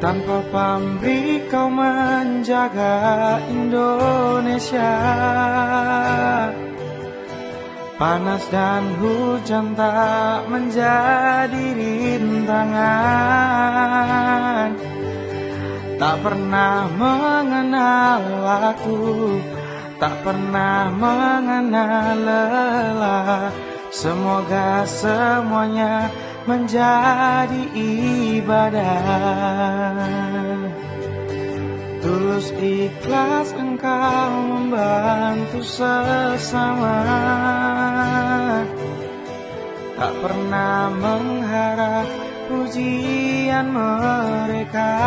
Tanpa pamrih kau menjaga Indonesia. Panas dan hujan tak menjadi rintangan. Tak pernah mengenal waktu, tak pernah mengenal lelah. Semoga semuanya menjadi ibadah. Tulus ikhlas engkau membantu sesama, tak pernah mengharap pujian mereka.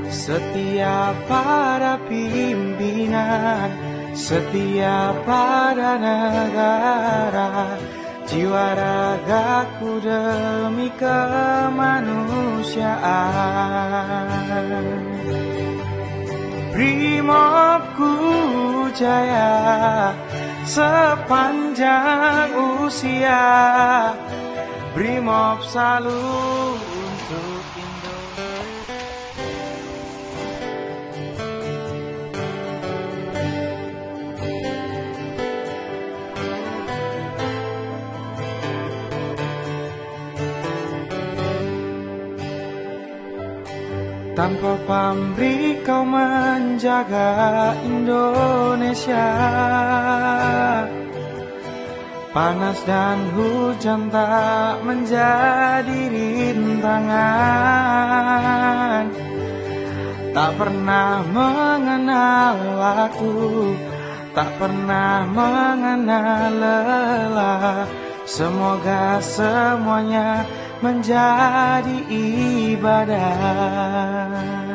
Setia pada pimpinan, setia pada negara. Jiwa ragaku demi kemanusiaan. Brimobku jaya sepanjang usia. Brimob selalu untuk Indonesia. Tanpa pamrih kau menjaga Indonesia. Panas dan hujan tak menjadi rintangan. Tak pernah mengenal waktu, tak pernah mengenal lelah. Semoga semuanya menjadi ibadah.